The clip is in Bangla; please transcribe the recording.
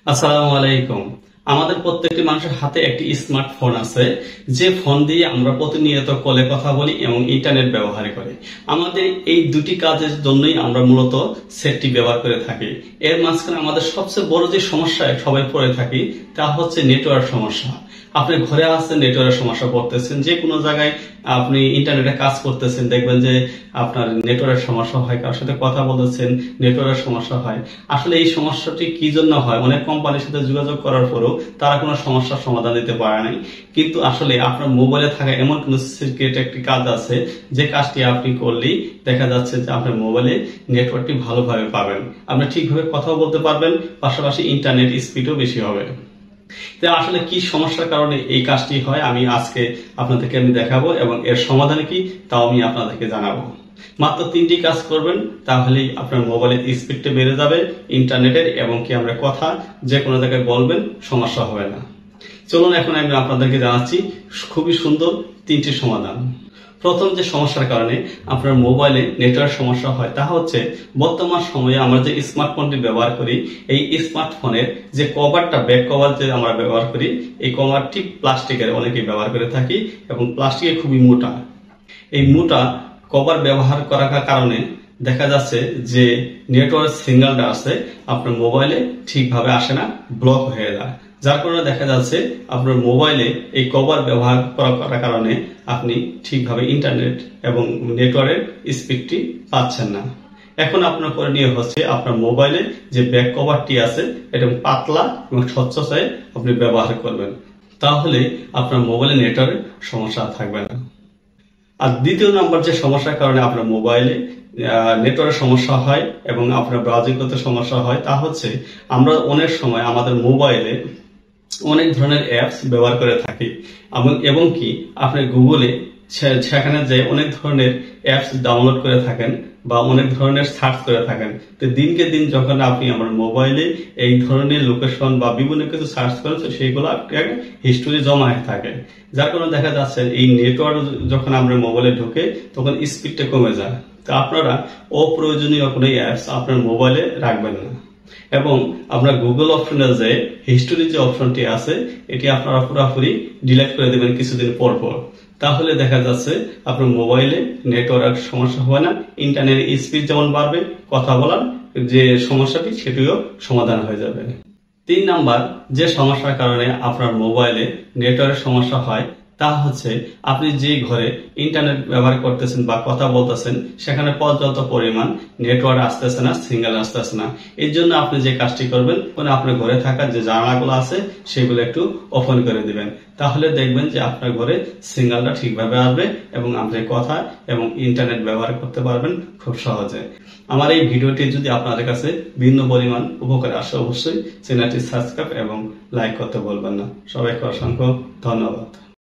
আসসালামু আলাইকুম। আমাদের প্রত্যেকটি মানুষের হাতে একটি স্মার্টফোন আছে, যে ফোন দিয়ে আমরা প্রতিনিয়ত কলে কথা বলি এবং ইন্টারনেট ব্যবহার করি। আমাদের এই দুটি কাজের জন্যই আমরা মূলত সেটটি ব্যবহার করে থাকি। এর মাঝখানে আমাদের সবচেয়ে বড় যে সমস্যায় সবাই পড়ে থাকি তা হচ্ছে নেটওয়ার্ক সমস্যা। আপনি ঘরে আসছেন, নেটওয়ার্কের সমস্যা পড়তেছেন, যে কোনো জায়গায় আপনি ইন্টারনেটে কাজ করতেছেন, দেখবেন যে আপনার নেটওয়ার্কের সমস্যা হয়, কারোর সাথে কথা বলতেছেন, নেটওয়ার্কের সমস্যা হয়। আসলে এই সমস্যাটি কি জন্য হয়? অনেক কোম্পানির সাথে যোগাযোগ করার পরেও তারা কোনো সমস্যার সমাধান দিতে পারে নাই। কিন্তু আসলে আপনার মোবাইলে থাকা এমন কোন সিক্রেট একটি কাজ আছে, যে কাজটি আপনি করলেই দেখা যাচ্ছে যে আপনার মোবাইলে নেটওয়ার্কটি ভালোভাবে পাবেন, আপনি ঠিকভাবে কথাও বলতে পারবেন, পাশাপাশি ইন্টারনেট স্পিডও বেশি হবে। তো আসলে কি সমস্যার কারণে এই কাজটি হয় আমি আজকে আপনাদেরকে দেখাবো, এবং এর সমাধান কি তাও আমি আপনাদেরকে জানাবো। মাত্র 3টি কাজ করবেন, তাহলেই আপনার মোবাইলের স্পিডটা বেড়ে যাবে ইন্টারনেটের, এবং কি আমরা কথা যে কোনো জায়গায় বলবেন, সমস্যা হবে না। চলুন এখন আমি আপনাদেরকে জানাচ্ছি খুবই সুন্দর 3টি সমাধান। প্রথম যে সমস্যার কারণে আপনার মোবাইলে নেটওয়ার্ক সমস্যা হয় তা হচ্ছে, বর্তমান সময়ে আমরা যে স্মার্টফোনটি ব্যবহার করি, এই স্মার্টফোনের যে কভারটা, ব্যাক কভার যে আমরা ব্যবহার করি, এই কভারটি প্লাস্টিকের অনেকেই ব্যবহার করে থাকি, এবং প্লাস্টিকে খুবই মোটা। এই মোটা কভার ব্যবহার করার কারণে দেখা যাচ্ছে যে নেটওয়ার্ক সিগন্যালটা আছে আপনার মোবাইলে ঠিকভাবে আসে না, ব্লক হয়ে যায়। যার কারণে দেখা যাচ্ছে আপনার মোবাইলে এই কভার ব্যবহার করার কারণে আপনি ঠিকভাবে ইন্টারনেট এবং নেটওয়ার্কের স্পিডটি পাচ্ছেন না। এখন আপনার করণীয় হচ্ছে আপনার মোবাইলে যে ব্যাক কভারটি আছে এটা পাতলা এবং স্বচ্ছতায় আপনি ব্যবহার করবেন, তাহলে আপনার মোবাইলে নেটওয়ার্কের সমস্যা থাকবে না। আর দ্বিতীয় নাম্বার যে সমস্যার কারণে আপনার মোবাইলে নেটওয়ার্কের সমস্যা হয় এবং আপনার ব্রাউজিং করতে সমস্যা হয় তা হচ্ছে, আমরা অনেক সময় আমাদের মোবাইলে অনেক ধরনের অ্যাপস ব্যবহার করে থাকি, এবং কি আপনি গুগলে সেখানে যে অনেক ধরনের অ্যাপস ডাউনলোড করে থাকেন বা অনেক ধরনের সার্চ করে থাকেন। তো দিনকে দিন যখন আপনি আমার মোবাইলে এই ধরনের লোকেশন বা বিভিন্ন কিছু সার্চ করেন, সেইগুলো হিস্টোরি জমা হয়ে থাকে। যার কারণে দেখা যাচ্ছে এই নেটওয়ার্ক যখন আমরা মোবাইলে ঢুকে তখন স্পিডটা কমে যায়। তো আপনারা অপ্রয়োজনীয় কোনো অ্যাপস আপনার মোবাইলে রাখবেন না, এবং আপনার গুগল অপশনে যে হিস্টোরি যে অপশনটি আছে এটি আপনারা পুরোপুরি ডিলিট করে দেবেন কিছুদিন পর পর। তাহলে দেখা যাচ্ছে আপনার মোবাইলে নেটওয়ার্ক সমস্যা হবে না, ইন্টারনেট স্পিড যেমন বাড়বে, কথা বলার যে সমস্যাটি সেটিও সমাধান হয়ে যাবে। 3 নাম্বার যে সমস্যার কারণে আপনার মোবাইলে নেটওয়ার্কের সমস্যা হয় তা হচ্ছে, আপনি যে ঘরে ইন্টারনেট ব্যবহার করতেছেন বা কথা বলতেছেন সেখানে পর্যাপ্ত পরিমাণ নেটওয়ার্ক আসতেছে না, সিগন্যাল আসতেছে না। এর জন্য আপনি যে কাজটি করবেন, আপনার ঘরে থাকা যে জানালাগুলো আছে সেগুলো একটু ওপেন করে দিবেন, তাহলে দেখবেন যে আপনার ঘরে সিগন্যালটা ঠিকভাবে আসবে এবং আপনি কথা এবং ইন্টারনেট ব্যবহার করতে পারবেন খুব সহজে। আমার এই ভিডিওটি যদি আপনাদের কাছে ভিন্ন পরিমাণ উপকার আসে, অবশ্যই চ্যানেলটি সাবস্ক্রাইব এবং লাইক করতে বলবেন না। সবাইকে অসংখ্য ধন্যবাদ।